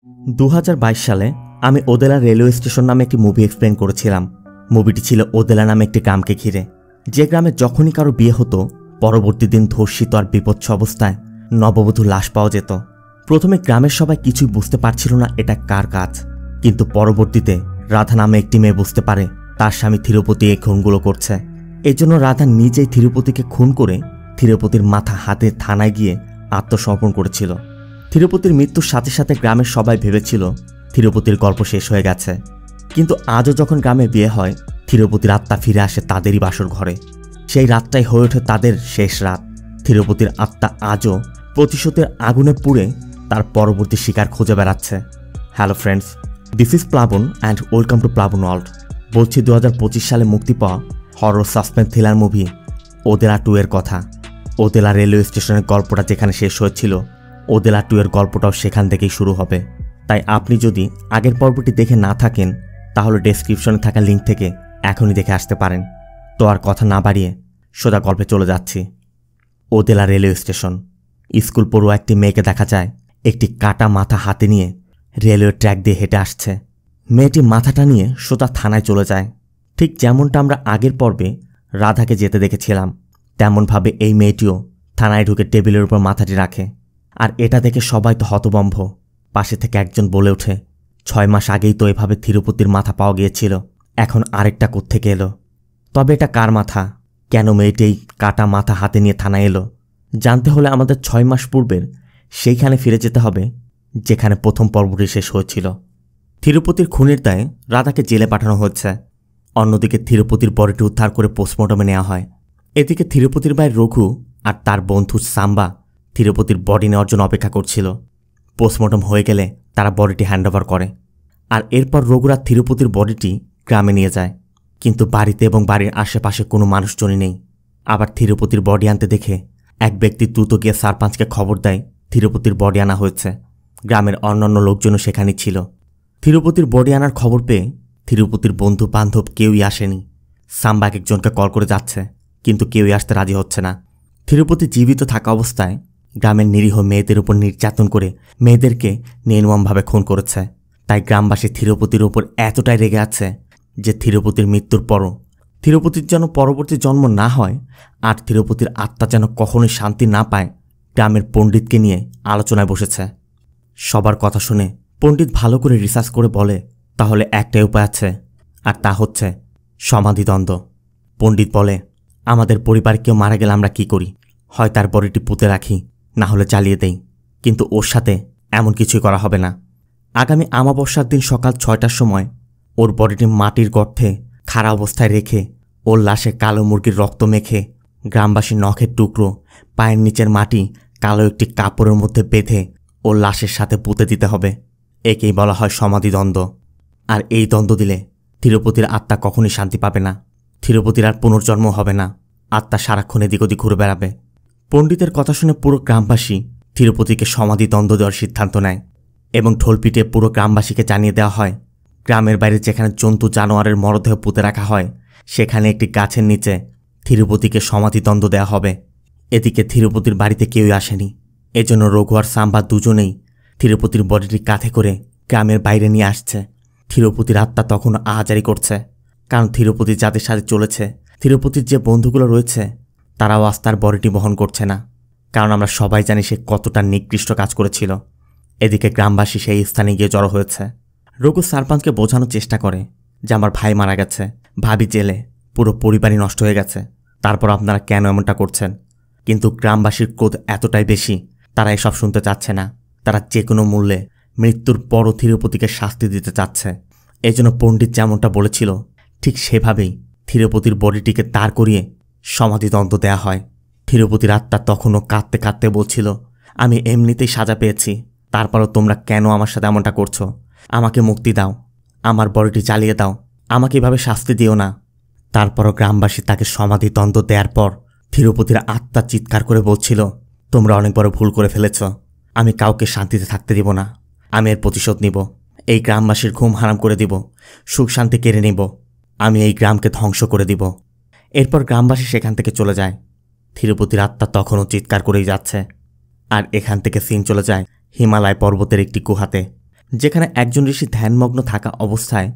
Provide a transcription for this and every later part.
2022 সালে আমি Odela railway station নামে একটি মুভি এক্সপ্লেন করেছিলাম। মুভিটি ছিল ওদেলা নামে একটি গ্রামকে ঘিরে, যে গ্রামে যখনই কারো বিয়ে হতো পরবর্তী দিন ধর্ষিত আর বিপৎস অবস্থায় নববধূর লাশ পাওয়া যেত। প্রথমে গ্রামের সবাই কিছুই বুঝতে পারছিল না এটা কার কাজ, কিন্তু পরবর্তীতে রাধা নামে একটি মেয়ে বুঝতে পারে তার স্বামী থিরুপতি এই খুনগুলো করছে। এজন্য রাধা নিজেই থিরুপতিকে খুন করে থিরুপতির মাথা হাতে থানায় গিয়ে আত্মসমর্পণ করেছিল। থিরুপতির মৃত্যুর সাথে সাথে গ্রামের সবাই ভেবেছিল থিরুপতির গল্প শেষ হয়ে গেছে, কিন্তু আজও যখন গ্রামে বিয়ে হয় থিরুপতির আত্মা ফিরে আসে তাদেরই বাসর ঘরে। সেই রাতটাই হয়ে ওঠে তাদের শেষ রাত। থিরুপতির আত্মা আজও প্রতিশোধের আগুনে পুড়ে তার পরবর্তী শিকার খুঁজে বেড়াচ্ছে। হ্যালো ফ্রেন্ডস, দিস ইজ প্লাবন অ্যান্ড ওয়েলকাম টু প্লাবন ওয়ার্ল্ড। বলছি 2025 সালে মুক্তি পাওয়া horror suspense thriller movie Odela 2 এর কথা। ওদেলা রেলওয়ে স্টেশনের গল্পটা যেখানে শেষ হয়েছিল ওদেলা 2 এর গল্পটাও সেখান থেকেই শুরু হবে। তাই আপনি যদি আগের পর্বটি দেখে না থাকেন তাহলে ডেসক্রিপশনে থাকা লিঙ্ক থেকে এখনই দেখে আসতে পারেন। তো আর কথা না বাড়িয়ে সোজা গল্পে চলে যাচ্ছি। Odela railway station. স্কুল পড়ুয়া একটি মেয়েকে দেখা যায় একটি কাটা মাথা হাতে নিয়ে রেলওয়ে ট্র্যাক দিয়ে হেঁটে আসছে। মেয়েটি মাথাটা নিয়ে সোজা থানায় চলে যায়। ঠিক যেমনটা আমরা আগের পর্বে রাধাকে যেতে দেখেছিলাম তেমনভাবে এই মেয়েটিও থানায় ঢুকে টেবিলের উপর মাথাটি রাখে। আর এটা দেখে সবাই তো হতভম্ব। পাশে থেকে একজন বলে ওঠে, 6 মাস আগেই তো এভাবে থিরুপতির মাথা পাওয়া গিয়েছিল, এখন আরেকটা কোত্থেকে এলো? তবে এটা কার মাথা? কেন মেয়েটি এই কাটা মাথা হাতে নিয়ে থানায় এলো? জানতে হলে আমাদের 6 মাস পূর্বের সেইখানে ফিরে যেতে হবে যেখানে প্রথম পর্বটি শেষ হয়েছিল। থিরুপতির খুনের দায়ে রাধাকে জেলে পাঠানো হচ্ছে। অন্যদিকে থিরুপতির বডিটি উদ্ধার করে পোস্টমর্টমে নেওয়া হয়। এদিকে থিরুপতির ভাই রঘু আর তার বন্ধু সাম্বা থিরুপতির বডি নেওয়ার জন্য অপেক্ষা করছিল। পোস্টমর্টম হয়ে গেলে তারা বডিটি হ্যান্ডওভার করে। আর এরপর রঘুরা থিরুপতির বডিটি গ্রামে নিয়ে যায়, কিন্তু বাড়িতে এবং বাড়ির আশেপাশে কোনো মানুষজনই নেই। আবার থিরুপতির বডি আনতে দেখে এক ব্যক্তি দ্রুত গিয়ে সারপাঞ্চকে খবর দেয় থিরুপতির বডি আনা হয়েছে। গ্রামের অন্যান্য লোকজনও সেখানে ছিল। থিরুপতির বডি আনার খবর পেয়ে থিরুপতির বন্ধু বান্ধব কেউই আসেনি। সাম্বা একজনকে কল করে যাচ্ছে, কিন্তু কেউই আসতে রাজি হচ্ছে না। থিরুপতি জীবিত থাকা অবস্থায় গ্রামের নিরীহ মেয়েদের উপর নির্যাতন করে মেয়েদেরকে নির্মমভাবে খুন করেছে। তাই গ্রামবাসী থিরুপতির উপর এতটাই রেগে আছে যে থিরুপতির মৃত্যুর পরও থিরুপতির যেন পরবর্তী জন্ম না হয় আর থিরুপতির আত্মা যেন কখনোই শান্তি না পায়, গ্রামের পণ্ডিতকে নিয়ে আলোচনায় বসেছে। সবার কথা শুনে পণ্ডিত ভালো করে রিসার্চ করে বলে, তাহলে একটাই উপায় আছে, আর তা হচ্ছে সমাধিদ্বন্দ্ব। পণ্ডিত বলে, আমাদের পরিবারে কেউ মারা গেলে আমরা কি করি? হয় তার বডিটি পুঁতে রাখি, না হলে জ্বালিয়ে দেই, কিন্তু ওর সাথে এমন কিছুই করা হবে না। আগামী আমাবস্যার দিন সকাল 6টার সময় ওর বডিটি মাটির গর্তে খাড়া অবস্থায় রেখে ওর লাশে কালো মুরগির রক্ত মেখে গ্রামবাসীর নখের টুকরো পায়ের নিচের মাটি কালো একটি কাপড়ের মধ্যে বেঁধে ওর লাশের সাথে পুঁতে দিতে হবে। একেই বলা হয় সমাধিদ্বন্দ্ব। আর এই দ্বন্দ্ব দিলে থিরুপতির আত্মা কখনই শান্তি পাবে না। থিরুপতির আর পুনর্জন্ম হবে না। আত্মা সারাক্ষণ এদিক ওদিক ঘুরে বেড়াবে। পণ্ডিতের কথা শুনে পুরো গ্রামবাসী থিরুপতিকে সমাধিদ্বন্দ্ব দেওয়ার সিদ্ধান্ত নেয় এবং ঢোল পিটিয়ে পুরো গ্রামবাসীকে জানিয়ে দেওয়া হয় গ্রামের বাইরে যেখানে জন্তু জানোয়ারের মরদেহ পুঁতে রাখা হয় সেখানে একটি গাছের নিচে থিরুপতিকে সমাধিদ্বন্দ্ব দেওয়া হবে। এদিকে থিরুপতির বাড়িতে কেউই আসেনি, এজন্য রঘু আর সাম্বা দুজনেই থিরুপতির বডিটি কাঁধে করে গ্রামের বাইরে নিয়ে আসছে। থিরুপতির আত্মা তখনও আহাজারি করছে, কারণ থিরুপতি যাদের সাথে চলেছে, থিরুপতির যে বন্ধুগুলো রয়েছে তারাও আজ তার বডিটি বহন করছে না, কারণ আমরা সবাই জানি সে কতটা নিকৃষ্ট কাজ করেছিল। এদিকে গ্রামবাসী সেই স্থানে গিয়ে জড়ো হয়েছে। রঘু সারপাঞ্চকে বোঝানোর চেষ্টা করে যে আমার ভাই মারা গেছে, ভাবি জেলে, পুরো পরিবারই নষ্ট হয়ে গেছে, তারপর আপনারা কেন এমনটা করছেন? কিন্তু গ্রামবাসীর ক্রোধ এতটাই বেশি, তারা এসব শুনতে চাচ্ছে না। তারা যে কোনো মূল্যে মৃত্যুর পরও থিরুপতিকে শাস্তি দিতে চাচ্ছে। এজন্য পণ্ডিত যেমনটা বলেছিল ঠিক সেভাবেই থিরুপতির বডিটিকে দাঁড় করিয়ে সমাধিদ্বন্দ্ব দেয়া হয়। থিরুপতির আত্মা তখনও কাঁদতে কাঁদতে বলছিল, আমি এমনিতেই সাজা পেয়েছি, তারপরও তোমরা কেন আমার সাথে এমনটা করছো? আমাকে মুক্তি দাও, আমার বডিটি জ্বালিয়ে দাও, আমাকে এভাবে শাস্তি দিও না। তারপরও গ্রামবাসী তাকে সমাধিদ্বন্দ্ব দেওয়ার পর থিরুপতির আত্মা চিৎকার করে বলছিল, তোমরা অনেক বড় ভুল করে ফেলেছ, আমি কাউকে শান্তিতে থাকতে দিব না, আমি এর প্রতিশোধ নিব, এই গ্রামবাসীর ঘুম হারাম করে দিব, সুখ শান্তি কেড়ে নিব, আমি এই গ্রামকে ধ্বংস করে দিব। এরপর গ্রামবাসী সেখান থেকে চলে যায়। থিরুপতির আত্মা তখনও চিৎকার করেই যাচ্ছে। আর এখান থেকে সিন চলে যায় হিমালয় পর্বতের একটি গুহাতে। যেখানে একজন ঋষি ধ্যানমগ্ন থাকা অবস্থায়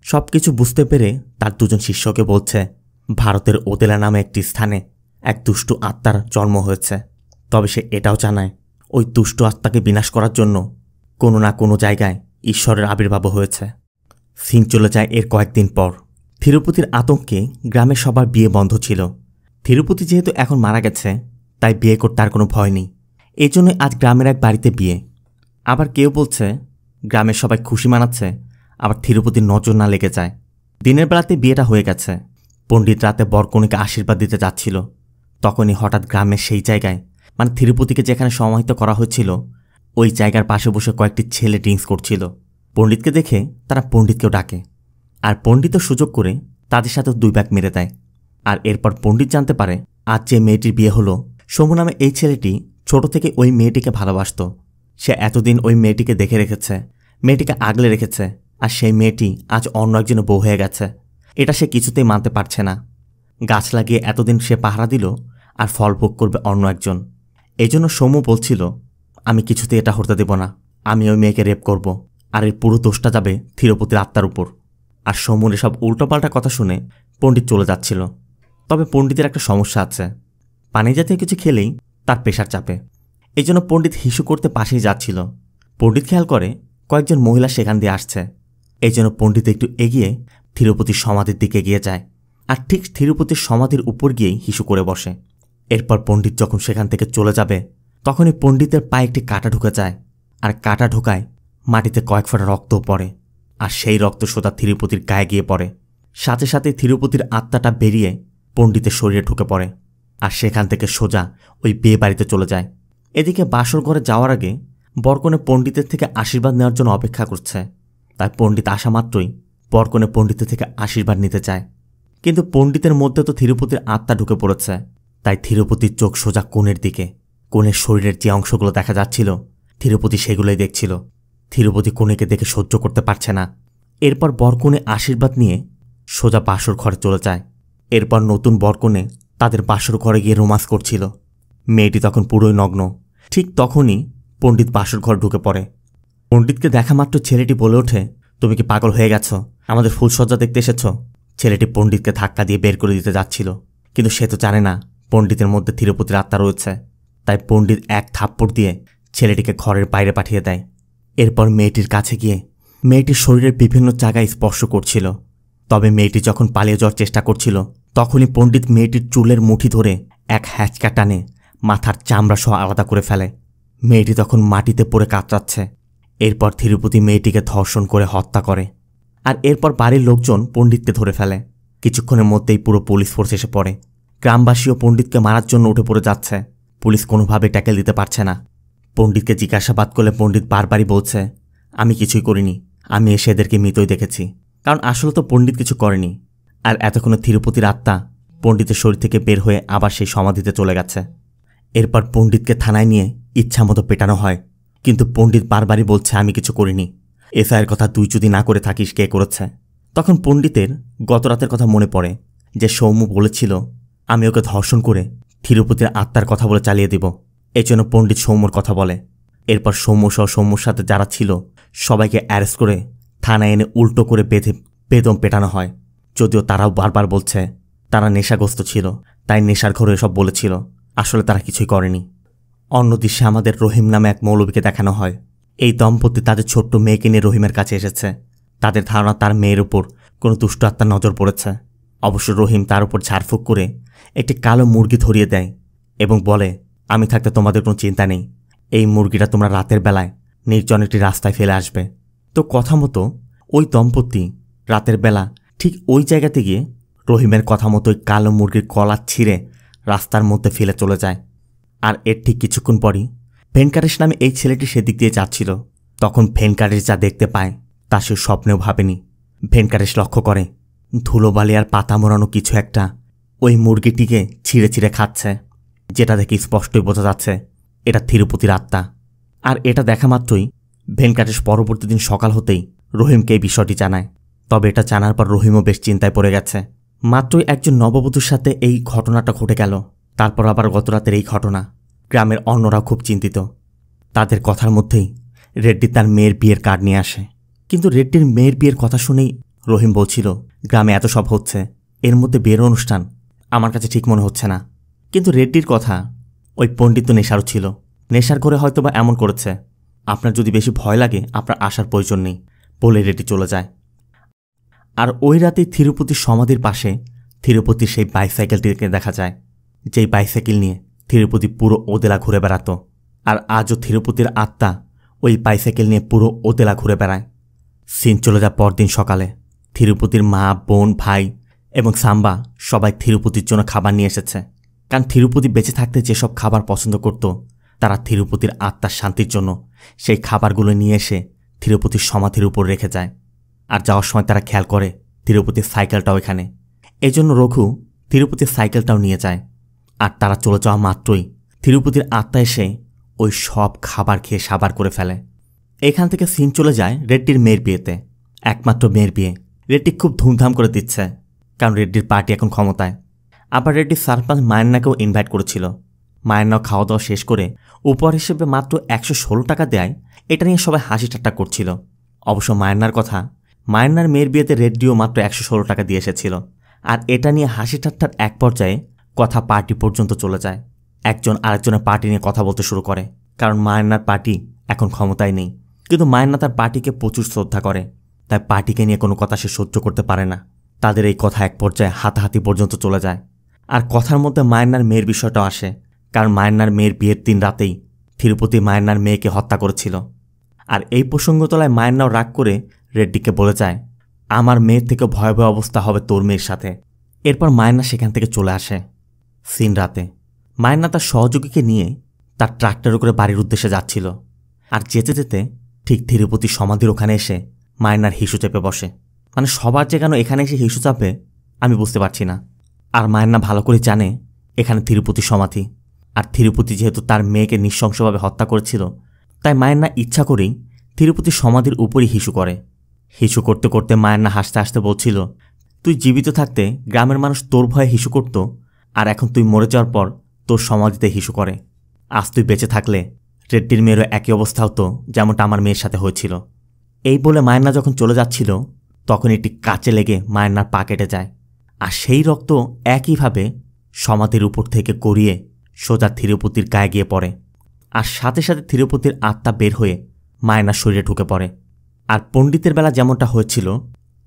সবকিছু বুঝতে পেরে তার দুজন শিষ্যকে বলছে ভারতের ওদেলা নামে একটি স্থানে এক দুষ্টু আত্মার জন্ম হয়েছে। তবে সে এটাও জানায় ওই দুষ্টু আত্মাকে বিনাশ করার জন্য কোনো না কোনো জায়গায় ঈশ্বরের আবির্ভাব হয়েছে। সিন চলে যায় এর কয়েকদিন পর। তিরুপতির আতঙ্কে গ্রামের সবার বিয়ে বন্ধ ছিল। তিরুপতি যেহেতু এখন মারা গেছে তাই বিয়ে করতে আর কোনো ভয় নেই। এই জন্য আজ গ্রামের এক বাড়িতে বিয়ে। আবার কেউ বলছে গ্রামের সবাই খুশি মানাচ্ছে, আবার তিরুপতির নজর না লেগে যায়। দিনের বেলাতে বিয়েটা হয়ে গেছে। পণ্ডিত রাতে বরকনেকে আশীর্বাদ দিতে যাচ্ছিল, তখনই হঠাৎ গ্রামের সেই জায়গায় মানে তিরুপতিকে যেখানে সমাহিত করা হয়েছিল ওই জায়গার পাশে বসে কয়েকটি ছেলে ড্রিঙ্কস করছিল। পণ্ডিতকে দেখে তারা পণ্ডিতকেও ডাকে, আর পণ্ডিতও সুযোগ করে তাদের সাথে 2 ব্যাগ মেরে দেয়। আর এরপর পণ্ডিত জানতে পারে আজ যে মেয়েটির বিয়ে হলো সমু নামে এই ছেলেটি ছোট থেকে ওই মেয়েটিকে ভালোবাসত। সে এতদিন ওই মেয়েটিকে দেখে রেখেছে, মেয়েটিকে আগলে রেখেছে, আর সেই মেয়েটি আজ অন্য একজনের বউ হয়ে গেছে। এটা সে কিছুতেই মানতে পারছে না। গাছ লাগিয়ে এতদিন সে পাহারা দিল, আর ফল ভোগ করবে অন্য একজন। এই জন্য সমু বলছিল আমি কিছুতেই এটা হতে দেব না, আমি ওই মেয়েকে রেপ করব, আর এর পুরো দোষটা যাবে তিরুপতির আত্মার উপর। আর সমুর এসব উল্টোপাল্টা কথা শুনে পণ্ডিত চলে যাচ্ছিল। তবে পণ্ডিতের একটা সমস্যা আছে, পানি জাতীয় কিছু খেলেই তার প্রেশার চাপে। এই জন্য পণ্ডিত হিসু করতে পাশেই যাচ্ছিল। পণ্ডিত খেয়াল করে কয়েকজন মহিলা সেখান দিয়ে আসছে। এই জন্য পণ্ডিত একটু এগিয়ে তিরুপতির সমাধির দিকে এগিয়ে যায়, আর ঠিক তিরুপতির সমাধির উপর গিয়েই হিসু করে বসে। এরপর পণ্ডিত যখন সেখান থেকে চলে যাবে তখনই পণ্ডিতের পায়ে একটি কাঁটা ঢুকে যায়, আর কাঁটা ঢোকায় মাটিতে কয়েক ফোঁটা রক্তও পড়ে, আর সেই রক্ত সোজা তিরুপতির গায়ে গিয়ে পড়ে। সাথে সাথে তিরুপতির আত্মাটা বেরিয়ে পণ্ডিতের শরীরে ঢুকে পড়ে, আর সেখান থেকে সোজা ওই বিয়ে বাড়িতে চলে যায়। এদিকে বাসর ঘরে যাওয়ার আগে বরকনে পণ্ডিতের থেকে আশীর্বাদ নেওয়ার জন্য অপেক্ষা করছে। তাই পণ্ডিত আসা মাত্রই বরকনে পণ্ডিতের থেকে আশীর্বাদ নিতে চায়, কিন্তু পণ্ডিতের মধ্যে তো তিরুপতির আত্মা ঢুকে পড়েছে। তাই তিরুপতির চোখ সোজা কোণের দিকে। কোণের শরীরের যে অংশগুলো দেখা যাচ্ছিল তিরুপতি সেগুলোই দেখছিল। তিরুপতি কোণেকে দেখে সহ্য করতে পারছে না। এরপর বরকনে আশীর্বাদ নিয়ে সোজা বাসর ঘরে চলে যায়। এরপর নতুন বরকনে তাদের বাসর ঘরে গিয়ে রোমান্স করছিল। মেয়েটি তখন পুরোই নগ্ন। ঠিক তখনই পণ্ডিত বাসর ঘর ঢুকে পড়ে। পণ্ডিতকে দেখা মাত্র ছেলেটি বলে ওঠে, তুমি কি পাগল হয়ে গেছ? আমাদের ফুলসজ্জা দেখতে এসেছ? ছেলেটি পণ্ডিতকে ধাক্কা দিয়ে বের করে দিতে যাচ্ছিল, কিন্তু সে তো জানে না পণ্ডিতের মধ্যে তিরুপতির আত্মা রয়েছে। তাই পণ্ডিত এক থাপ্পড় দিয়ে ছেলেটিকে ঘরের বাইরে পাঠিয়ে দেয়। এরপর মেয়েটির কাছে গিয়ে মেয়েটির শরীরের বিভিন্ন জায়গায় স্পর্শ করছিল। তবে মেয়েটি যখন পালিয়ে যাওয়ার চেষ্টা করছিল তখনই পণ্ডিত মেয়েটির চুলের মুঠি ধরে এক হ্যাঁচকা টানে মাথার চামড়া সহ আলাদা করে ফেলে। মেয়েটি তখন মাটিতে পড়ে কাতরাচ্ছে। এরপর তিরুপতি মেয়েটিকে ধর্ষণ করে হত্যা করে, আর এরপর বাড়ির লোকজন পণ্ডিতকে ধরে ফেলে। কিছুক্ষণের মধ্যেই পুরো পুলিশ ফোর্স এসে পড়ে। গ্রামবাসীও পণ্ডিতকে মারার জন্য উঠে পড়ে যাচ্ছে। পুলিশ কোনোভাবে ট্যাকেল দিতে পারছে না। পণ্ডিতকে জিজ্ঞাসাবাদ করলে পণ্ডিত বারবারই বলছে আমি কিছুই করিনি, আমি এসে এদেরকে মৃতই দেখেছি। কারণ আসলে তো পণ্ডিত কিছু করেনি। আর এতক্ষণে তিরুপতির আত্মা পণ্ডিতের শরীর থেকে বের হয়ে আবার সেই সমাধিতে চলে গেছে। এরপর পণ্ডিতকে থানায় নিয়ে ইচ্ছামতো পেটানো হয়, কিন্তু পণ্ডিত বারবারই বলছে আমি কিছু করিনি। এফআইআর কথা তুই যদি না করে থাকিস কে করেছে? তখন পণ্ডিতের গত রাতের কথা মনে পড়ে যে সৌম্য বলেছিল আমি ওকে ধর্ষণ করে তিরুপতির আত্মার কথা বলে চালিয়ে দিব। এই জন্য পণ্ডিত সৌম্যর কথা বলে। এরপর সৌম্য সহ সৌম্যর সাথে যারা ছিল সবাইকে অ্যারেস্ট করে থানায় এনে উল্টো করে বেঁধে বেদম পেটানো হয়। যদিও তারাও বারবার বলছে তারা নেশাগ্রস্ত ছিল, তাই নেশার ঘরে এসব বলেছিল, আসলে তারা কিছুই করেনি। অন্য দৃশ্যে আমাদের রহিম নামে এক মৌলবীকে দেখানো হয়। এই দম্পতি তাদের ছোট্ট মেয়েকে নিয়ে রহিমের কাছে এসেছে। তাদের ধারণা তার মেয়ের উপর কোনো দুষ্ট আত্মার নজর পড়েছে। অবশ্য রহিম তার উপর ঝাড়ফুঁক করে একটি কালো মুরগি ধরিয়ে দেয় এবং বলে আমি থাকতে তোমাদের কোনো চিন্তা নেই, এই মুরগিটা তোমরা রাতের বেলায় নির্জন একটি রাস্তায় ফেলে আসবে। তো কথা মতো ওই দম্পতি রাতের বেলা ঠিক ওই জায়গাতে গিয়ে রহিমের কথা মতো ওই কালো মুরগির গলা ছিঁড়ে রাস্তার মধ্যে ফেলে চলে যায়। আর এর ঠিক কিছুক্ষণ পরই ভেঙ্কাটেশ নামে এই ছেলেটি সেদিক দিয়ে যাচ্ছিল। তখন ভেঙ্কাটেশ যা দেখতে পায় তা সে স্বপ্নেও ভাবেনি। ভেঙ্কাটেশ লক্ষ্য করে ধুলোবালি আর পাতা মোড়ানো কিছু একটা ওই মুরগিটিকে ছিঁড়ে ছিঁড়ে খাচ্ছে, যেটা দেখে স্পষ্টই বোঝা যাচ্ছে এটা তিরুপতির আত্মা। আর এটা দেখা মাত্রই ভেঙ্কাটেশ পরবর্তী দিন সকাল হতেই রহিমকে এই বিষয়টি জানায়। তবে এটা জানার পর রহিমও বেশ চিন্তায় পড়ে গেছে। মাত্রই একজন নববধূর সাথে এই ঘটনাটা ঘটে গেল, তারপর আবার গত রাতের এই ঘটনা। গ্রামের অন্যরা খুব চিন্তিত। তাদের কথার মধ্যেই রেড্ডি তার মেয়ের বিয়ের কার্ড নিয়ে আসে। কিন্তু রেড্ডির মেয়ের বিয়ের কথা শুনেই রহিম বলছিল, গ্রামে এত সব হচ্ছে, এর মধ্যে বিয়ের অনুষ্ঠান আমার কাছে ঠিক মনে হচ্ছে না। কিন্তু রেড্ডির কথা, ওই পণ্ডিত তো নেশারও ছিল, নেশার করে হয়তোবা এমন করেছে। আপনার যদি বেশি ভয় লাগে আপনার আসার প্রয়োজন নেই বলে রেড্ডি চলে যায়। আর ওই রাতেই তিরুপতির সমাধির পাশে তিরুপতির সেই বাইসাইকেলটিকে দেখা যায়, যেই বাইসাইকেল নিয়ে তিরুপতি পুরো ওদেলা ঘুরে বেড়াত। আর আজও তিরুপতির আত্মা ওই বাইসাইকেল নিয়ে পুরো ওদেলা ঘুরে বেড়ায়। সিন চলে যায় পরদিন সকালে। তিরুপতির মা, বোন, ভাই এবং সাম্বা সবাই তিরুপতির জন্য খাবার নিয়ে এসেছে। কারণ তিরুপতি বেঁচে থাকতে যেসব খাবার পছন্দ করত, তারা তিরুপতির আত্মার শান্তির জন্য সেই খাবারগুলো নিয়ে এসে তিরুপতির সমাধির উপর রেখে যায়। আর যাওয়ার সময় তারা খেয়াল করে তিরুপতির সাইকেলটাও এখানে। এই জন্য রঘু তিরুপতির সাইকেলটাও নিয়ে যায়। আর তারা চলে যাওয়া মাত্রই তিরুপতির আত্মা এসে ওই সব খাবার খেয়ে সাবার করে ফেলে। এখান থেকে সিন চলে যায় রেড্ডির মেয়ের বিয়েতে। একমাত্র মেয়ের বিয়ে রেড্ডি খুব ধুমধাম করে দিচ্ছে, কারণ রেড্ডির পার্টি এখন ক্ষমতায়। আবার রেড্ডির সারপাঞ্চ মায়ান্নাকেও ইনভাইট করেছিল। মায়ান্নাও খাওয়া দাওয়া শেষ করে উপহার হিসেবে মাত্র 116 টাকা দেয়, এটা নিয়ে সবাই হাসি ঠাট্টা করছিল। অবশ্য মায়ান্নার কথা, মায়ান্নার মেয়ের বিয়েতে রেড্ডিও মাত্র 116 টাকা দিয়ে এসেছিল। আর এটা নিয়ে হাসি ঠাট্টার এক পর্যায়ে কথা পার্টি পর্যন্ত চলে যায়। একজন আরেকজনের পার্টি নিয়ে কথা বলতে শুরু করে, কারণ মায়ান্নার পার্টি এখন ক্ষমতায় নেই। কিন্তু মায়ান্না তার পার্টিকে প্রচুর শ্রদ্ধা করে, তাই পার্টিকে নিয়ে কোনো কথা সে সহ্য করতে পারে না। তাদের এই কথা এক পর্যায়ে হাতাহাতি পর্যন্ত চলে যায়। আর কথার মধ্যে মায়ান্নার মেয়ের বিষয়টাও আসে, কারণ মায়ান্নার মেয়ের বিয়ের দিন রাতেই তিরুপতি মায়ান্নার মেয়েকে হত্যা করেছিল। আর এই প্রসঙ্গ তোলায় মায়ান্নাও রাগ করে রেড্ডিকে বলে যায়, আমার মেয়ের থেকে ভয়াবহ অবস্থা হবে তোর মেয়ের সাথে। এরপর মায়ান্না সেখান থেকে চলে আসে। সিন রাতে মায়ান্না তার সহযোগীকে নিয়ে তার ট্রাক্টরে করে বাড়ির উদ্দেশ্যে যাচ্ছিল। আর যেতে যেতে ঠিক তিরুপতি সমাধির ওখানে এসে মায়ান্নার হিসু চেপে বসে। মানে সবার যে কেন এখানে এসে হিসু চাপে আমি বুঝতে পারছি না। আর মায়ান্না ভালো করে জানে এখানে তিরুপতি সমাধি। আর তিরুপতি যেহেতু তার মেয়েকে নৃশংসভাবে হত্যা করেছিল, তাই মায়ান্না ইচ্ছা করেই তিরুপতি সমাধির উপরই হিসু করে। হিসু করতে করতে মায়ান্না হাসতে হাসতে বলছিল, তুই জীবিত থাকতে গ্রামের মানুষ তোর ভয়ে হিসু করত, আর এখন তুই মরে যাওয়ার পর তোর সমাধিতে হিসু করে। আজ তুই বেঁচে থাকলে রেড্ডির মেয়েরও একই অবস্থা হতো যেমনটা আমার মেয়ের সাথে হয়েছিল। এই বলে মায়ান্না যখন চলে যাচ্ছিল তখন একটি কাচে লেগে মায়ান্নার পা কেটে যায়। আর সেই রক্ত একইভাবে সমাধির উপর থেকে গড়িয়ে সোজা তিরুপতির গায়ে গিয়ে পড়ে। আর সাথে সাথে তিরুপতির আত্মা বের হয়ে মায়ান্নার শরীরে ঢুকে পড়ে। আর পণ্ডিতের বেলা যেমনটা হয়েছিল,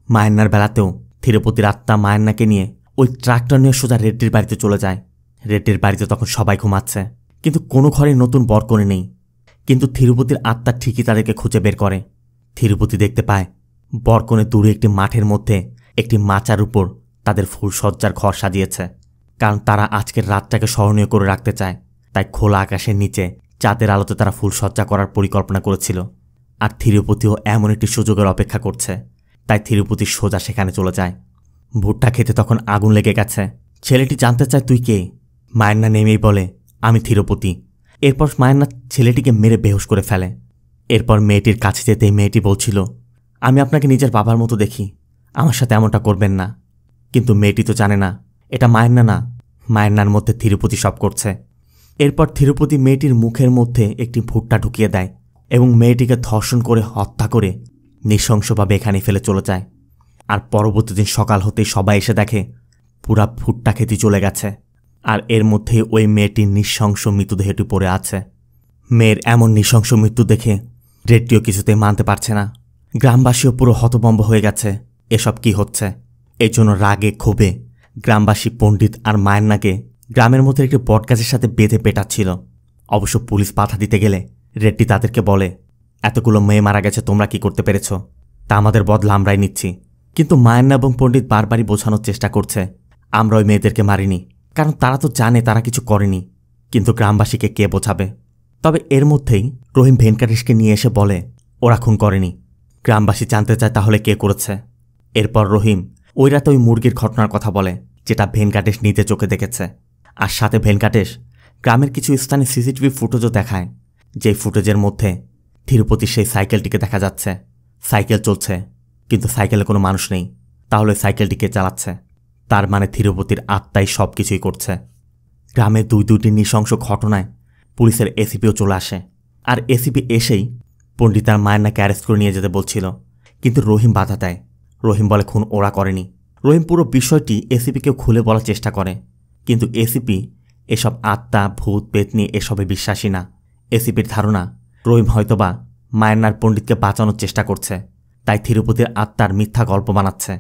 মায়ান্নার বেলাতেও তিরুপতির আত্মা মায়ান্নাকে নিয়ে ওই ট্রাক্টর নিয়ে সোজা রেড্ডির বাড়িতে চলে যায়। রেড্ডির বাড়িতে তখন সবাই ঘুমাচ্ছে, কিন্তু কোনো ঘরে নতুন বরকনে নেই। কিন্তু তিরুপতির আত্মা ঠিকই তাদেরকে খুঁজে বের করে। তিরুপতি দেখতে পায় বরকনে দূরে একটি মাঠের মধ্যে একটি মাচার উপর তাদের ফুলসজ্জার ঘর সাজিয়েছে, কারণ তারা আজকের রাতটাকে স্মরণীয় করে রাখতে চায়। তাই খোলা আকাশের নিচে চাঁদের আলোতে তারা ফুলসজ্জা করার পরিকল্পনা করেছিল। আর তিরুপতিও এমন একটি সুযোগের অপেক্ষা করছে, তাই তিরুপতি সোজা সেখানে চলে যায়। ভুট্টা খেতে তখন আগুন লেগে গেছে। ছেলেটি জানতে চায় তুই কে? মায়ান্না নেমেই বলে, আমি তিরুপতি। এরপর মায়ান্না ছেলেটিকে মেরে বেহুশ করে ফেলে। এরপর মেয়েটির কাছে যেতেই মেয়েটি বলছিল, আমি আপনাকে নিজের বাবার মতো দেখি, আমার সাথে এমনটা করবেন না। কিন্তু মেয়েটি তো জানে না এটা মায়ান্না না, মায়ান্নার মধ্যে তিরুপতি সব করছে। এরপর তিরুপতি মেয়েটির মুখের মধ্যে একটি ভুট্টা ঢুকিয়ে দেয় এবং মেয়েটিকে ধর্ষণ করে হত্যা করে নৃশংসভাবে এখানে ফেলে চলে যায়। আর পরবর্তী দিন সকাল হতেই সবাই এসে দেখে পুরা ভুট্টা খেতে চলে গেছে। আর এর মধ্যেই ওই মেয়েটির নৃশংস মৃতদেহটি পড়ে আছে। মেয়ের এমন নৃশংস মৃত্যু দেখে রেড্ডিও কিছুতেই মানতে পারছে না। গ্রামবাসীও পুরো হতভম্ব হয়ে গেছে, এসব কি হচ্ছে। এই জন্য রাগে ক্ষোভে গ্রামবাসী পণ্ডিত আর মায়ান্নাকে গ্রামের মধ্যে একটি বটগাছের সাথে বেঁধে পেটাচ্ছিল। অবশ্য পুলিশ বাধা দিতে গেলে রেড্ডি তাদেরকে বলে, এতগুলো মেয়ে মারা গেছে, তোমরা কি করতে পেরেছ? তা আমাদের বদলা আমরাই নিচ্ছি। কিন্তু মায়ান্না এবং পণ্ডিত বারবারই বোঝানোর চেষ্টা করছে, আমরা ওই মেয়েদেরকে মারিনি, কারণ তারা তো জানে তারা কিছু করেনি। কিন্তু গ্রামবাসীকে কে বোঝাবে? তবে এর মধ্যেই রহিম ভেঙ্কাটেশকে নিয়ে এসে বলে ওরা খুন করেনি। গ্রামবাসী জানতে চায় তাহলে কে করেছে। এরপর রহিম ওই রাতে ওই মুরগির ঘটনার কথা বলে, যেটা ভেঙ্কাটেশ নিজে চোখে দেখেছে। আর সাথে ভেঙ্কাটেশ গ্রামের কিছু স্থানে সিসিটিভি ফুটেজও দেখায়, যেই ফুটেজের মধ্যে তিরুপতির সেই সাইকেলটিকে দেখা যাচ্ছে। সাইকেল চলছে, কিন্তু সাইকেলে কোনো মানুষ নেই। তাহলে সাইকেলটিকে চালাচ্ছে, তার মানে তিরুপতির আত্মাই সব কিছুই করছে। গ্রামের দুইটি নৃশংস ঘটনায় পুলিশের এসিপিও চলে আসে। আর এসিপি এসেই পণ্ডিত তার মায়ান্নাকে অ্যারেস্ট করে নিয়ে যেতে বলছিল, কিন্তু রহিম বাধা দেয়। রহিম বলে খুন ওরা করেনি। রহিম পুরো বিষয়টি এসিপিকেও খুলে বলার চেষ্টা করে, কিন্তু এসিপি এসব আত্মা ভূত পেতনি এসবে বিশ্বাসী না। এসিপির ধারণা রহিম হয়তোবা মায়ান্নার পণ্ডিতকে বাঁচানোর চেষ্টা করছে, তাই তিরুপতির আত্মার মিথ্যা গল্প বানাচ্ছে।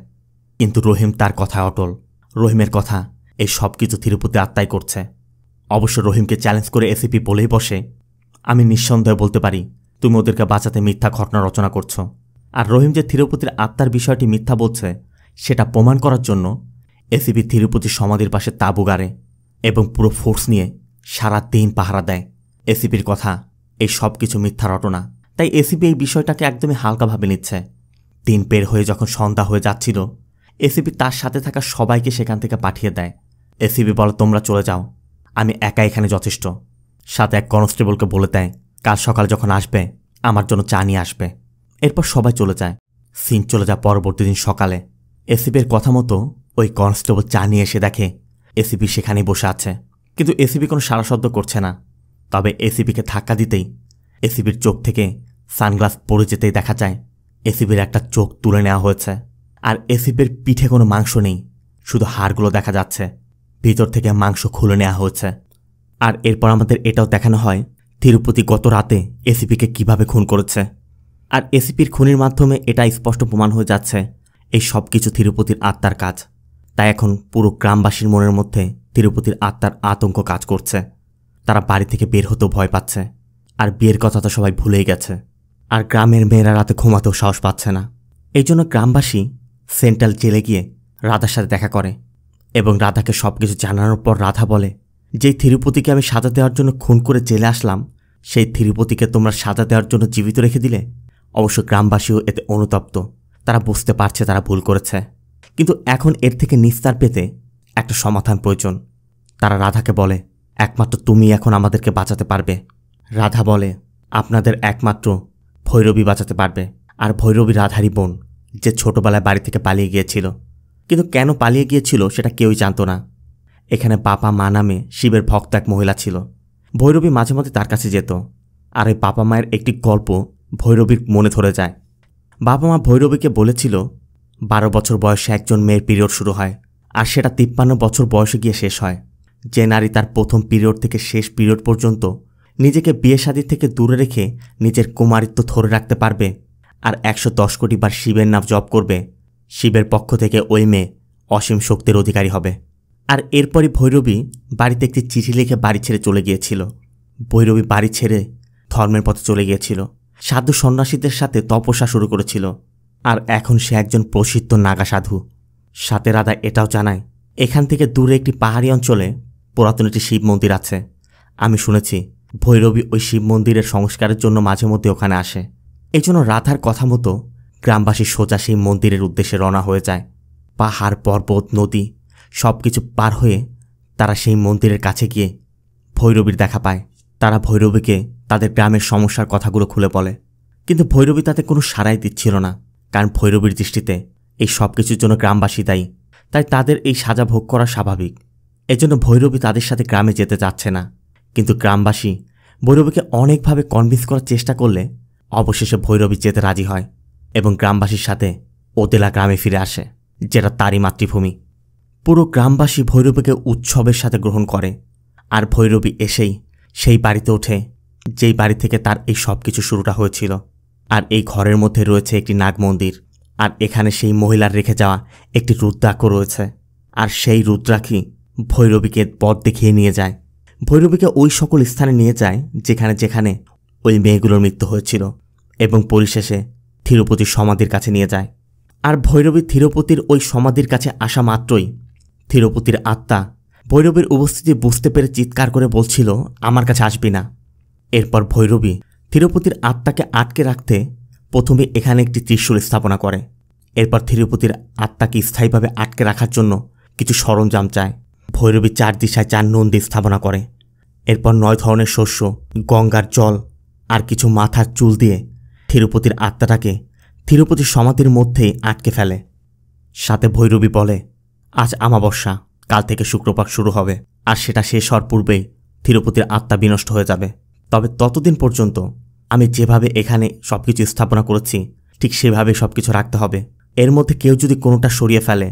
কিন্তু রহিম তার কথায় অটল। রহিমের কথা এই সব কিছু তিরুপতি আত্মাই করছে। অবশ্য রহিমকে চ্যালেঞ্জ করে এসিপি বলেই বসে, আমি নিঃসন্দেহে বলতে পারি তুমি ওদেরকে বাঁচাতে মিথ্যা ঘটনা রচনা করছো। আর রহিম যে তিরুপতির আত্মার বিষয়টি মিথ্যা বলছে সেটা প্রমাণ করার জন্য এসিপি তিরুপতির সমাধির পাশে তাঁবু গাড়ে এবং পুরো ফোর্স নিয়ে সারা দিন পাহারা দেয়। এসিপির কথা এই সব কিছু মিথ্যা রটনা, তাই এসিপি এই বিষয়টাকে একদমই হালকাভাবে নিচ্ছে। দিন পের হয়ে যখন সন্ধ্যা হয়ে যাচ্ছিল, এসিপি তার সাথে থাকা সবাইকে সেখান থেকে পাঠিয়ে দেয়। এসিপি বলে তোমরা চলে যাও, আমি একা এখানে যথেষ্ট। সাথে এক কনস্টেবলকে বলে দেয় কাল সকালে যখন আসবে আমার জন্য চা নিয়ে আসবে। এরপর সবাই চলে যায়। সিন চলে যায় পরবর্তী দিন সকালে। এসিপির কথা মতো ওই কনস্টেবল চা নিয়ে এসে দেখে এসিপি সেখানেই বসে আছে, কিন্তু এসিপি কোনো সাড়া শব্দ করছে না। তবে এসিপিকে ধাক্কা দিতেই এসিপির চোখ থেকে সানগ্লাস পড়ে যেতেই দেখা যায় এসিপির একটা চোখ তুলে নেওয়া হয়েছে। আর এসিপির পিঠে কোনো মাংস নেই, শুধু হাড়গুলো দেখা যাচ্ছে। ভিতর থেকে মাংস খুলে নেওয়া হয়েছে। আর এরপর আমাদের এটাও দেখানো হয় তিরুপতি গত রাতে এসিপিকে কিভাবে খুন করেছে। আর এসিপির খুনের মাধ্যমে এটা স্পষ্ট প্রমাণ হয়ে যাচ্ছে এই সব কিছু তিরুপতির আত্মার কাজ। তাই এখন পুরো গ্রামবাসীর মনের মধ্যে তিরুপতির আত্মার আতঙ্ক কাজ করছে। তারা বাড়ি থেকে বের হতেও ভয় পাচ্ছে। আর বিয়ের কথা তো সবাই ভুলেই গেছে। আর গ্রামের মেয়েরা রাতে ঘুমাতেও সাহস পাচ্ছে না। এই জন্য গ্রামবাসী সেন্ট্রাল জেলে গিয়ে রাধার সাথে দেখা করে এবং রাধাকে সব কিছু জানানোর পর রাধা বলে, যেই তিরুপতিকে আমি সাজা দেওয়ার জন্য খুন করে জেলে আসলাম সেই তিরুপতিকে তোমরা সাজা দেওয়ার জন্য জীবিত রেখে দিলে। অবশ্য গ্রামবাসীও এতে অনুতপ্ত। তারা বুঝতে পারছে তারা ভুল করেছে, কিন্তু এখন এর থেকে নিস্তার পেতে একটা সমাধান প্রয়োজন। তারা রাধাকে বলে একমাত্র তুমি এখন আমাদেরকে বাঁচাতে পারবে। রাধা বলে আপনাদের একমাত্র ভৈরবী বাঁচাতে পারবে। আর ভৈরবী রাধারই বোন, যে ছোটবেলায় বাড়ি থেকে পালিয়ে গিয়েছিল। কিন্তু কেন পালিয়ে গিয়েছিল সেটা কেউই জানত না। এখানে বাবা মা নামে শিবের ভক্ত এক মহিলা ছিল। ভৈরবী মাঝে মাঝে তার কাছে যেত। আর ওই বাবা মায়ের একটি গল্প ভৈরবীর মনে ধরে যায়। বাবা মা ভৈরবীকে বলেছিল 12 বছর বয়সে একজন মেয়ের পিরিয়ড শুরু হয়, আর সেটা 53 বছর বয়সে গিয়ে শেষ হয়। যে নারী তার প্রথম পিরিয়ড থেকে শেষ পিরিয়ড পর্যন্ত নিজেকে বিয়ে শাদী থেকে দূরে রেখে নিজের কুমারিত্ব ধরে রাখতে পারবে আর 110 কোটি বার শিবের নাম জপ করবে, শিবের পক্ষ থেকে ওই মেয়ে অসীম শক্তির অধিকারী হবে। আর এরপরই ভৈরবী বাড়িতে একটি চিঠি লিখে বাড়ি ছেড়ে চলে গিয়েছিল। ভৈরবী বাড়ি ছেড়ে ধর্মের পথে চলে গিয়েছিল। সাধু সন্ন্যাসীদের সাথে তপস্যা শুরু করেছিল। আর এখন সে একজন প্রসিদ্ধ নাগা সাধু। সাথে রাধা এটাও জানায় এখান থেকে দূরে একটি পাহাড়ি অঞ্চলে পুরাতন একটি শিব মন্দির আছে। আমি শুনেছি ভৈরবী ওই শিব মন্দিরের সংস্কারের জন্য মাঝে মধ্যে ওখানে আসে। এই জন্য রাধার কথা মতো গ্রামবাসী সোজা সেই মন্দিরের উদ্দেশ্যে রওনা হয়ে যায়। পাহাড় পর্বত নদী সব কিছু পার হয়ে তারা সেই মন্দিরের কাছে গিয়ে ভৈরবীর দেখা পায়। তারা ভৈরবীকে তাদের গ্রামের সমস্যার কথাগুলো খুলে বলে, কিন্তু ভৈরবী তাতে কোনো সাড়াই দিচ্ছিল না। কারণ ভৈরবীর দৃষ্টিতে এই সব কিছুর জন্য গ্রামবাসী দায়ী, তাই তাদের এই সাজা ভোগ করা স্বাভাবিক। এজন্য ভৈরবী তাদের সাথে গ্রামে যেতে চাচ্ছে না। কিন্তু গ্রামবাসী ভৈরবীকে অনেকভাবে কনভিন্স করার চেষ্টা করলে অবশেষে ভৈরবী যেতে রাজি হয় এবং গ্রামবাসীর সাথে ওদেলা গ্রামে ফিরে আসে, যেটা তারই মাতৃভূমি। পুরো গ্রামবাসী ভৈরবীকে উৎসবের সাথে গ্রহণ করে। আর ভৈরবী এসেই সেই বাড়িতে ওঠে যেই বাড়ি থেকে তার এই সব কিছু শুরুটা হয়েছিল। আর এই ঘরের মধ্যে রয়েছে একটি নাগ মন্দির। আর এখানে সেই মহিলার রেখে যাওয়া একটি রুদ্রাক্ষ রয়েছে। আর সেই রুদ্রাক্ষী ভৈরবীকে পথ দেখিয়ে নিয়ে যায়। ভৈরবীকে ওই সকল স্থানে নিয়ে যায় যেখানে যেখানে ওই মেয়েগুলোর মৃত্যু হয়েছিল এবং পরিশেষে তিরুপতির সমাধির কাছে নিয়ে যায়। আর ভৈরবী তিরুপতির ওই সমাধির কাছে আসা মাত্রই তিরুপতির আত্মা ভৈরবীর উপস্থিতি বুঝতে পেরে চিৎকার করে বলছিল আমার কাছে আসবি না। এরপর ভৈরবী তিরুপতির আত্মাকে আটকে রাখতে প্রথমে এখানে একটি ত্রিশূল স্থাপনা করে। এরপর তিরুপতির আত্মাকে স্থায়ীভাবে আটকে রাখার জন্য কিছু সরঞ্জাম চায়। ভৈরবী 4 দিশায় 4 নন্দী স্থাপনা করে। এরপর 9 ধরনের শস্য, গঙ্গার জল আর কিছু মাথার চুল দিয়ে তিরুপতির আত্মাটাকে তিরুপতির সমাধির মধ্যেই আটকে ফেলে। সাথে ভৈরবী বলে আজ অমাবস্যা, কাল থেকে শুক্রপাক শুরু হবে আর সেটা শেষ হওয়ার পূর্বেই তিরুপতির আত্মা বিনষ্ট হয়ে যাবে। তবে ততদিন পর্যন্ত আমি যেভাবে এখানে সবকিছু স্থাপনা করেছি ঠিক সেভাবে সবকিছু রাখতে হবে। এর মধ্যে কেউ যদি কোনোটা সরিয়ে ফেলে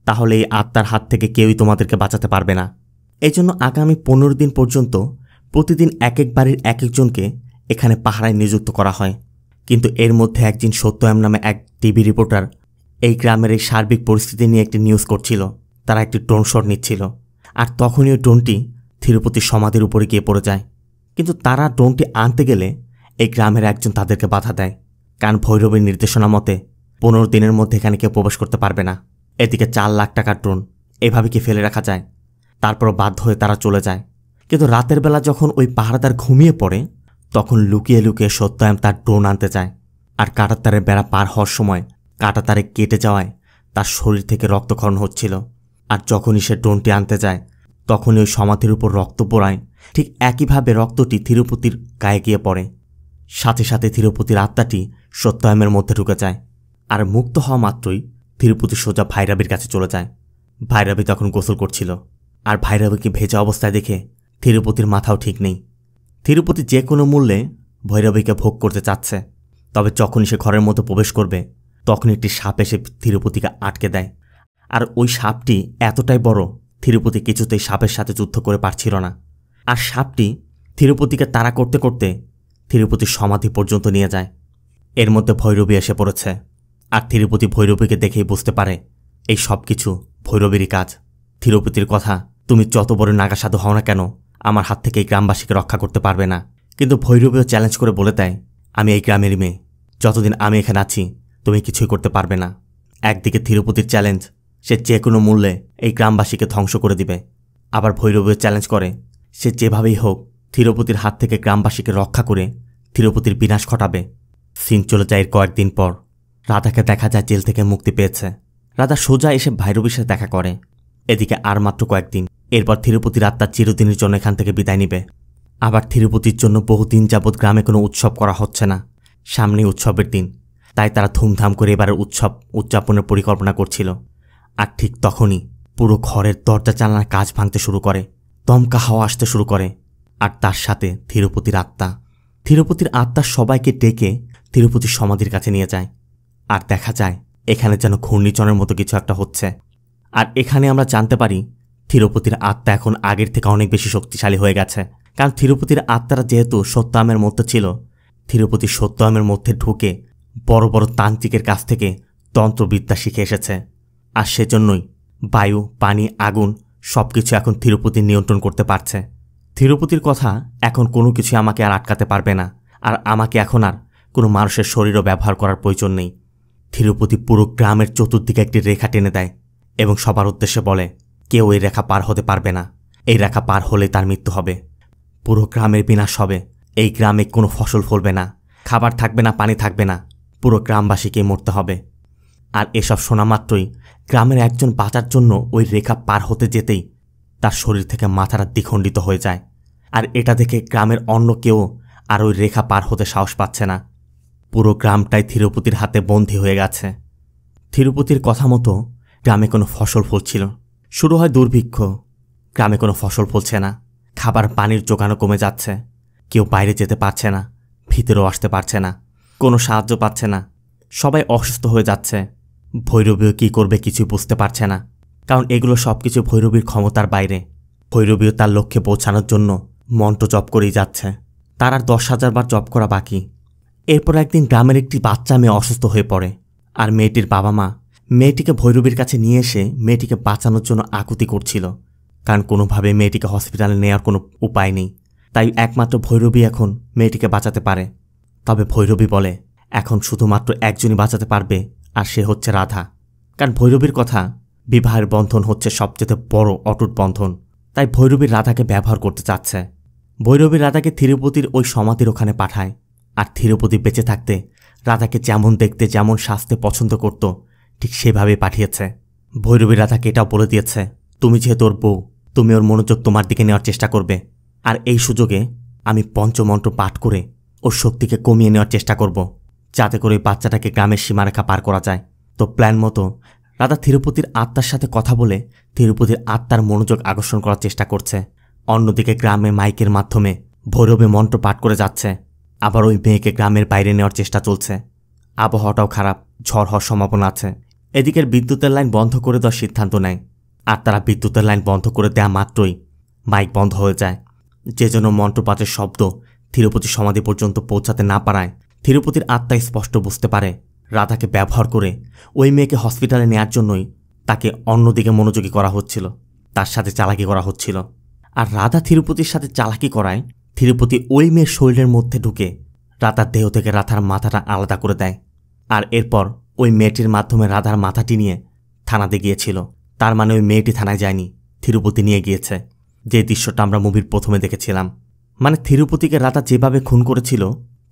তাহলে এই আত্মার হাত থেকে কেউই তোমাদেরকে বাঁচাতে পারবে না। এই জন্য আগামী 15 দিন পর্যন্ত প্রতিদিন এক এক বাড়ির এক একজনকে এখানে পাহারায় নিযুক্ত করা হয়। কিন্তু এর মধ্যে একদিন সত্যম নামে এক টিভি রিপোর্টার এই গ্রামের এই সার্বিক পরিস্থিতি নিয়ে একটি নিউজ করছিল। তারা একটি ড্রোন শট নিচ্ছিল, আর তখনই ওই ড্রোনটি তিরুপতির সমাধির উপরে গিয়ে পড়ে যায়। কিন্তু তারা ড্রোনটি আনতে গেলে এই গ্রামের একজন তাদেরকে বাধা দেয়, কারণ ভৈরবের নির্দেশনা মতে 15 দিনের মধ্যে এখানে কেউ প্রবেশ করতে পারবে না। এদিকে 4 লাখ টাকার ড্রোন এভাবে কি ফেলে রাখা যায়? তারপর বাধ্য হয়ে তারা চলে যায়। কিন্তু রাতের বেলা যখন ওই পাহারাদার ঘুমিয়ে পড়ে তখন লুকিয়ে লুকিয়ে সত্যম তার ড্রোন আনতে যায়। আর কাঁটাতারের বেড়া পার হওয়ার সময় কাঁটাতারে কেটে যাওয়ায় তার শরীর থেকে রক্তক্ষরণ হচ্ছিল। আর যখনই সে ড্রোনটি আনতে যায় তখনই ওই সমাধির উপর রক্ত পড়ায় ঠিক একইভাবে রক্তটি তিরুপতির গায়ে গিয়ে পড়ে। সাথে সাথে তিরুপতির আত্মাটি সত্যমের মধ্যে ঢুকে যায়। আর মুক্ত হওয়া মাত্রই তিরুপতি সোজা ভৈরবীর কাছে চলে যায়। ভৈরবী তখন গোসল করছিল, আর ভৈরবীকে ভেজা অবস্থায় দেখে তিরুপতির মাথাও ঠিক নেই। তিরুপতি যে কোনো মূল্যে ভৈরবীকে ভোগ করতে চাচ্ছে। তবে যখনই সে ঘরের মধ্যে প্রবেশ করবে তখন একটি সাপ এসে তিরুপতিকে আটকে দেয়। আর ওই সাপটি এতটাই বড় তিরুপতি কিছুতেই সাপের সাথে যুদ্ধ করে পারছিল না। আর সাপটি তিরুপতিকে তাড়া করতে করতে তিরুপতির সমাধি পর্যন্ত নিয়ে যায়। এর মধ্যে ভৈরবী এসে পড়েছে, আর তিরুপতি ভৈরবীকে দেখেই বুঝতে পারে এই সব কিছু ভৈরবীরই কাজ। তিরুপতির কথা, তুমি যত বড় নাগা সাধু হও না কেন আমার হাত থেকে এই গ্রামবাসীকে রক্ষা করতে পারবে না। কিন্তু ভৈরবীও চ্যালেঞ্জ করে বলে দেয়, আমি এই গ্রামের মেয়ে, যতদিন আমি এখানে আছি তুমি কিছুই করতে পারবে না। একদিকে তিরুপতির চ্যালেঞ্জ, সে যে কোনো মূল্যে এই গ্রামবাসীকে ধ্বংস করে দিবে। আবার ভৈরবীও চ্যালেঞ্জ করে সে যেভাবেই হোক তিরুপতির হাত থেকে গ্রামবাসীকে রক্ষা করে তিরুপতির বিনাশ ঘটাবে। সিন চলে যায় এর কয়েকদিন পর। রাধাকে দেখা যায় জেল থেকে মুক্তি পেয়েছে। রাধা সোজা এসে ভৈরবীর সাথে দেখা করে। এদিকে আর মাত্র কয়েকদিন, এরপর তিরুপতির আত্মা চিরদিনের জন্য এখান থেকে বিদায় নিবে। আবার তিরুপতির জন্য বহুদিন যাবৎ গ্রামে কোনো উৎসব করা হচ্ছে না। সামনেই উৎসবের দিন, তাই তারা ধুমধাম করে এবারের উৎসব উদযাপনের পরিকল্পনা করছিল। আর ঠিক তখনই পুরো ঘরের দরজা জানালার কাজ ভাঙতে শুরু করে, দমকা হাওয়া আসতে শুরু করে। আর তার সাথে তিরুপতির আত্মা। তিরুপতির আত্মা সবাইকে ডেকে তিরুপতির সমাধির কাছে নিয়ে যায়। আর দেখা যায় এখানে যেন ঘূর্ণিঝড়ের মতো কিছু একটা হচ্ছে। আর এখানে আমরা জানতে পারি তিরুপতির আত্মা এখন আগের থেকে অনেক বেশি শক্তিশালী হয়ে গেছে। কারণ তিরুপতির আত্মারা যেহেতু সত্যমের মধ্যে ছিল, তিরুপতি সত্যমের মধ্যে ঢুকে বড় বড় তান্ত্রিকের কাছ থেকে তন্ত্রবিদ্যা শিখে এসেছে। আর সেজন্যই বায়ু, পানি, আগুন সবকিছু এখন তিরুপতি নিয়ন্ত্রণ করতে পারছে। তিরুপতির কথা, এখন কোনো কিছু আমাকে আর আটকাতে পারবে না। আর আমাকে এখন আর কোনো মানুষের শরীরও ব্যবহার করার প্রয়োজন নেই। তিরুপতি পুরো গ্রামের চতুর্দিকে একটি রেখা টেনে দেয় এবং সবার উদ্দেশ্যে বলে, কেউ এই রেখা পার হতে পারবে না। এই রেখা পার হলে তার মৃত্যু হবে, পুরো গ্রামের বিনাশ হবে। এই গ্রামে কোনো ফসল ফলবে না, খাবার থাকবে না, পানি থাকবে না, পুরো গ্রামবাসীকেই মরতে হবে। আর এসব শোনা মাত্রই গ্রামের একজন বাঁচার জন্য ওই রেখা পার হতে যেতেই তার শরীর থেকে মাথাটা দ্বিখণ্ডিত হয়ে যায়। আর এটা দেখে গ্রামের অন্য কেউ আর ওই রেখা পার হতে সাহস পাচ্ছে না। পুরো গ্রামটাই তিরুপতির হাতে বন্দী হয়ে গেছে। তিরুপতির কথা মতো গ্রামে কোনো ফসল ফলছিল। শুরু হয় দুর্ভিক্ষ। গ্রামে কোনো ফসল ফলছে না, খাবার পানির জোগানও কমে যাচ্ছে। কেউ বাইরে যেতে পারছে না, ভিতরেও আসতে পারছে না, কোনো সাহায্য পাচ্ছে না। সবাই অসুস্থ হয়ে যাচ্ছে। ভৈরবীও কী করবে কিছুই বুঝতে পারছে না, কারণ এগুলো সব কিছু ভৈরবীর ক্ষমতার বাইরে। ভৈরবীও তার লক্ষ্যে পৌঁছানোর জন্য মন্ত্র জপ করেই যাচ্ছে। তার আর 10,000 বার জপ করা বাকি। এরপর একদিন গ্রামের একটি বাচ্চা মেয়ে অসুস্থ হয়ে পড়ে। আর মেয়েটির বাবা মা মেয়েটিকে ভৈরবীর কাছে নিয়ে এসে মেয়েটিকে বাঁচানোর জন্য আকুতি করছিল, কারণ কোনোভাবে মেয়েটিকে হসপিটালে নেওয়ার কোনো উপায় নেই। তাই একমাত্র ভৈরবী এখন মেয়েটিকে বাঁচাতে পারে। তবে ভৈরবী বলে এখন শুধুমাত্র একজনই বাঁচাতে পারবে, আর সে হচ্ছে রাধা। কারণ ভৈরবীর কথা, বিবাহের বন্ধন হচ্ছে সবচেয়ে বড় অটুট বন্ধন। তাই ভৈরবী রাধাকে ব্যবহার করতে চাচ্ছে। ভৈরবী রাধাকে তিরুপতির ওই সমাধির ওখানে পাঠায়। আর তিরুপতি বেঁচে থাকতে রাধাকে যেমন দেখতে, যেমন সাজতে পছন্দ করত, ঠিক সেভাবে পাঠিয়েছে। ভৈরবী রাধাকে এটাও বলে দিয়েছে, তুমি যেহেতু ওর বউ, তুমি ওর মনোযোগ তোমার দিকে নেওয়ার চেষ্টা করবে। আর এই সুযোগে আমি পঞ্চমন্ত্র পাঠ করে ওর শক্তিকে কমিয়ে নেওয়ার চেষ্টা করব, যাতে করে ওই বাচ্চাটাকে গ্রামের সীমারেখা পার করা যায়। তো প্ল্যান মতো রাধা তিরুপতির আত্মার সাথে কথা বলে তিরুপতির আত্মার মনোযোগ আকর্ষণ করার চেষ্টা করছে। অন্যদিকে গ্রামে মাইকের মাধ্যমে ভৈরবী মন্ত্র পাঠ করে যাচ্ছে। আবার ওই মেয়েকে গ্রামের বাইরে নেওয়ার চেষ্টা চলছে। আবহাওয়াটাও খারাপ, ঝড় হওয়ার সম্ভাবনা আছে। এদিকের বিদ্যুতের লাইন বন্ধ করে দেওয়ার সিদ্ধান্ত নেয়। আর তারা বিদ্যুতের লাইন বন্ধ করে দেওয়া মাত্রই মাইক বন্ধ হয়ে যায়, যে জন্য মন্ত্রপাঠের শব্দ থিরুপতি সমাধি পর্যন্ত পৌঁছাতে না পারায় থিরুপতির আত্মা স্পষ্ট বুঝতে পারে রাধাকে ব্যবহার করে ওই মেয়েকে হসপিটালে নেয়ার জন্যই তাকে অন্যদিকে মনোযোগী করা হচ্ছিল, তার সাথে চালাকি করা হচ্ছিল। আর রাধা থিরুপতির সাথে চালাকি করায় থিরুপতি ওই মেয়ের শরীরের মধ্যে ঢুকে রাধার দেহ থেকে রাধার মাথাটা আলাদা করে দেয়। আর এরপর ওই মেয়েটির মাধ্যমে রাধার মাথাটি নিয়ে থানাতে গিয়েছিল। তার মানে ওই মেয়েটি থানায় যায়নি, থিরুপতি নিয়ে গিয়েছে। যে দৃশ্যটা আমরা মুভির প্রথমে দেখেছিলাম, মানে থিরুপতিকে রাধা যেভাবে খুন করেছিল,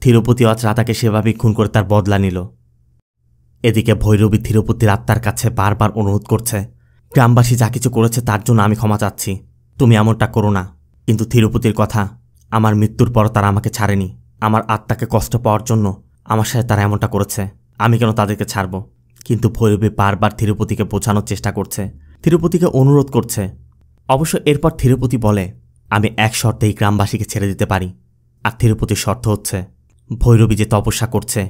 থিরুপতি আজ রাধাকে সেভাবেই খুন করে তার বদলা নিল। এদিকে ভৈরবী থিরুপতির আত্মার কাছে বারবার অনুরোধ করছে, গ্রামবাসী যা কিছু করেছে তার জন্য আমি ক্ষমা চাচ্ছি, তুমি এমনটা করো না। কিন্তু থিরুপতির কথা, আমার মৃত্যুর পর তারা আমাকে ছাড়েনি, আমার আত্মাকে কষ্ট পাওয়ার জন্য আমার সাথে তারা এমনটা করেছে, আমি কেন তাদেরকে ছাড়ব? কিন্তু ভৈরবী বারবার থিরুপতিকে বোঝানোর চেষ্টা করছে, থিরুপতিকে অনুরোধ করছে। অবশ্য এরপর থিরুপতি বলে, আমি এক শর্তেই গ্রামবাসীকে ছেড়ে দিতে পারি। আর থিরুপতির শর্ত হচ্ছে, ভৈরবী যে তপস্যা করছে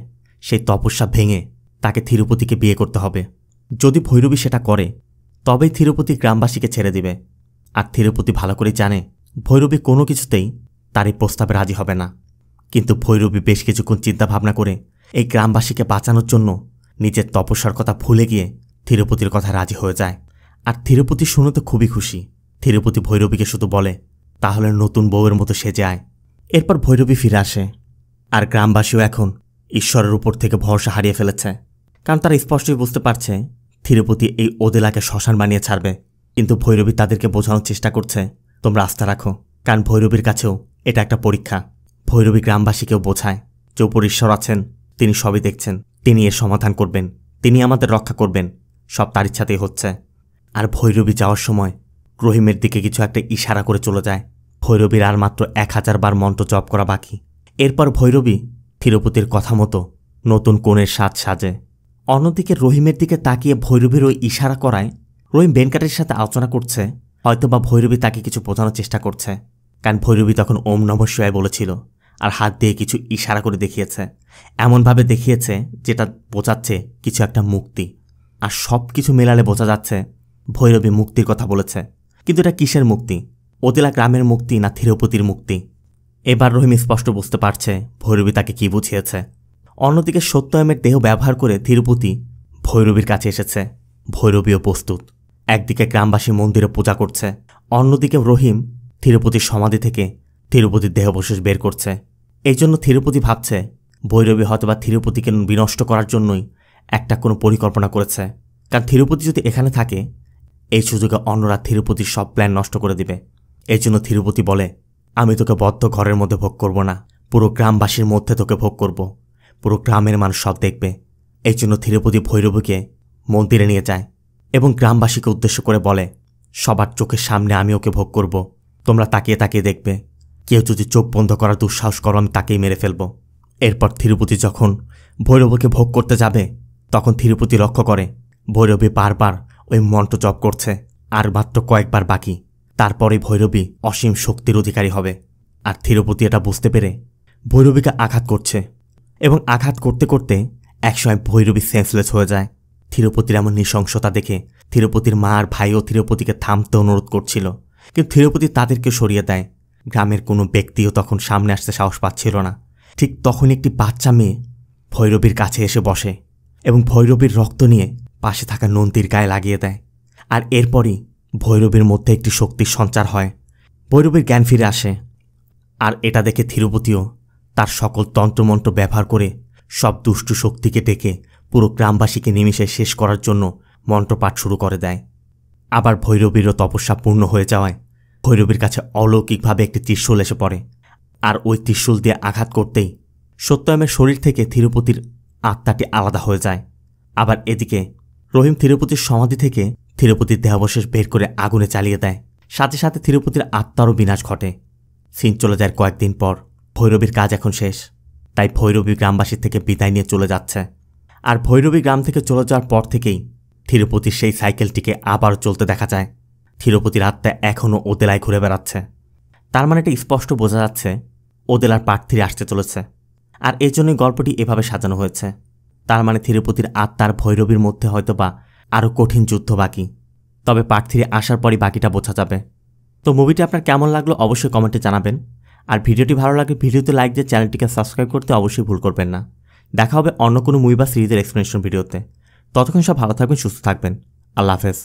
সেই তপস্যা ভেঙে তাকে থিরুপতিকে বিয়ে করতে হবে। যদি ভৈরবী সেটা করে তবেই থিরুপতি গ্রামবাসীকে ছেড়ে দিবে। আর থিরুপতি ভালো করে জানে ভৈরবী কোনো কিছুতেই তার এই প্রস্তাবে রাজি হবে না। কিন্তু ভৈরবী বেশ কিছুক্ষণ চিন্তাভাবনা করে এই গ্রামবাসীকে বাঁচানোর জন্য নিজের তপস্যার কথা ভুলে গিয়ে থিরুপতির কথা রাজি হয়ে যায়। আর থিরুপতি শুনে তো খুবই খুশি। থিরুপতি ভৈরবীকে শুধু বলে, তাহলে নতুন বউয়ের মতো সেজে আয়। এরপর ভৈরবী ফিরে আসে। আর গ্রামবাসীও এখন ঈশ্বরের উপর থেকে ভরসা হারিয়ে ফেলেছে, কারণ তারা স্পষ্টই বুঝতে পারছে থিরুপতি এই ওদেলাকে শ্মশান বানিয়ে ছাড়বে। কিন্তু ভৈরবী তাদেরকে বোঝানোর চেষ্টা করছে, তোমরা আস্থা রাখো, কারণ ভৈরবীর কাছেও এটা একটা পরীক্ষা। ভৈরবী গ্রামবাসীকেও বোঝায় যে উপর ঈশ্বর আছেন, তিনি সবই দেখছেন, তিনি এর সমাধান করবেন, তিনি আমাদের রক্ষা করবেন, সব তার ইচ্ছাতেই হচ্ছে। আর ভৈরবী যাওয়ার সময় রহিমের দিকে কিছু একটা ইশারা করে চলে যায়। ভৈরবীর আর মাত্র 1000 বার মন্ত্র জপ করা বাকি। এরপর ভৈরবী থিরুপতির কথা মতো নতুন কোণের সাজ সাজে। অন্যদিকে রহিমের দিকে তাকিয়ে ভৈরবীর ওই ইশারা করায় রহিম বেনকাটের সাথে আলোচনা করছে, হয়তোবা ভৈরবী তাকে কিছু বোঝানোর চেষ্টা করছে। কারণ ভৈরবী তখন ওম নমঃ শিবায় বলেছিল আর হাত দিয়ে কিছু ইশারা করে দেখিয়েছে, এমনভাবে দেখিয়েছে যেটা বোঝাচ্ছে কিছু একটা মুক্তি। আর সব কিছু মেলালে বোঝা যাচ্ছে ভৈরবী মুক্তির কথা বলেছে। কিন্তু এটা কিসের মুক্তি? ওদেলা গ্রামের মুক্তি না থিরুপতির মুক্তি? এবার রহিম স্পষ্ট বুঝতে পারছে ভৈরবী তাকে কি বুঝিয়েছে। অন্যদিকে সত্যয়মের দেহ ব্যবহার করে থিরুপতি ভৈরবীর কাছে এসেছে। ভৈরবীও প্রস্তুত। একদিকে গ্রামবাসী মন্দিরে পূজা করছে, অন্যদিকে রহিম থিরুপতির সমাধি থেকে থিরুপতির দেহাবশেষ বের করছে। এই জন্য থিরুপতি ভাবছে ভৈরবী হয়তোবা থিরুপতিকে বিনষ্ট করার জন্যই একটা কোনো পরিকল্পনা করেছে। কারণ থিরুপতি যদি এখানে থাকে এই সুযোগে অন্যরা থিরুপতির সব প্ল্যান নষ্ট করে দিবে। এই জন্য থিরুপতি বলে, আমি তোকে বদ্ধ ঘরের মধ্যে ভোগ করব না, পুরো গ্রামবাসীর মধ্যে তোকে ভোগ করব, পুরো গ্রামের মানুষ সব দেখবে। এই জন্য থিরুপতি ভৈরবীকে মন্দিরে নিয়ে যায় এবং গ্রামবাসীকে উদ্দেশ্য করে বলে, সবার চোখের সামনে আমি ওকে ভোগ করব, তোমরা তাকিয়ে তাকিয়ে দেখবে, কেউ যদি চোখ বন্ধ করার দুঃসাহস করো আমি তাকেই মেরে ফেলব। এরপর থিরুপতি যখন ভৈরবীকে ভোগ করতে যাবে তখন থিরুপতি লক্ষ্য করে ভৈরবী বারবার ওই মন্ত্র জপ করছে। আর মাত্র কয়েকবার বাকি, তারপরে ভৈরবী অসীম শক্তির অধিকারী হবে। আর থিরুপতি এটা বুঝতে পেরে ভৈরবীকে আঘাত করছে এবং আঘাত করতে করতে একসময় ভৈরবী সেন্সলেস হয়ে যায়। থিরুপতির এমন নৃশংসতা দেখে থিরুপতির মা আর ভাইও থিরুপতিকে থামতে অনুরোধ করছিল, কিন্তু থিরুপতি তাদেরকে সরিয়ে দেয়। গ্রামের কোনো ব্যক্তিও তখন সামনে আসতে সাহস পাচ্ছিল না। ঠিক তখন একটি বাচ্চা মেয়ে ভৈরবীর কাছে এসে বসে এবং ভৈরবীর রক্ত নিয়ে পাশে থাকা নন্দীর গায়ে লাগিয়ে দেয়। আর এরপরই ভৈরবীর মধ্যে একটি শক্তির সঞ্চার হয়, ভৈরবীর জ্ঞান ফিরে আসে। আর এটা দেখে থিরুপতিও তার সকল তন্ত্রমন্ত্র ব্যবহার করে সব দুষ্টু শক্তিকে ডেকে পুরো গ্রামবাসীকে নিমিষে শেষ করার জন্য মন্ত্রপাঠ শুরু করে দেয়। আবার ভৈরবীরও তপস্যা পূর্ণ হয়ে যাওয়ায় ভৈরবীর কাছে অলৌকিকভাবে একটি ত্রিশূল এসে পড়ে। আর ওই ত্রিশূল দিয়ে আঘাত করতেই সত্যয়মের শরীর থেকে থিরুপতির আত্মাটি আলাদা হয়ে যায়। আবার এদিকে রহিম থিরুপতির সমাধি থেকে থিরুপতির দেহাবশেষ বের করে আগুনে চালিয়ে দেয়। সাথে সাথে থিরুপতির আত্মারও বিনাশ ঘটে। সিন চলে যায় কয়েকদিন পর। ভৈরবীর কাজ এখন শেষ, তাই ভৈরবী গ্রামবাসীর থেকে বিদায় নিয়ে চলে যাচ্ছে। আর ভৈরবী গ্রাম থেকে চলে যাওয়ার পর থেকেই থিরুপতির সেই সাইকেলটিকে আবার চলতে দেখা যায়। থিরুপতির আত্মা এখনও ওদেলায় ঘুরে বেড়াচ্ছে। তার মানে এটা স্পষ্ট বোঝা যাচ্ছে ওদেলার পার্ট 3 আসতে চলেছে। আর এর জন্যই গল্পটি এভাবে সাজানো হয়েছে। তার মানে তিরুপতির আত্মার ভৈরবীর মধ্যে হয়তোবা আরও কঠিন যুদ্ধ বাকি। তবে পার্ট 3 আসার পরই বাকিটা বোঝা যাবে। তো মুভিটি আপনার কেমন লাগলো অবশ্যই কমেন্টে জানাবেন। আর ভিডিওটি ভালো লাগলে ভিডিওতে লাইক দিয়ে চ্যানেলটিকে সাবস্ক্রাইব করতে অবশ্যই ভুল করবেন না। দেখা হবে অন্য কোনো মুভি বা সিরিজের এক্সপ্লেনেশন ভিডিওতে। ততক্ষণ সব ভালো থাকবেন, সুস্থ থাকবেন। আল্লাহ হাফেজ।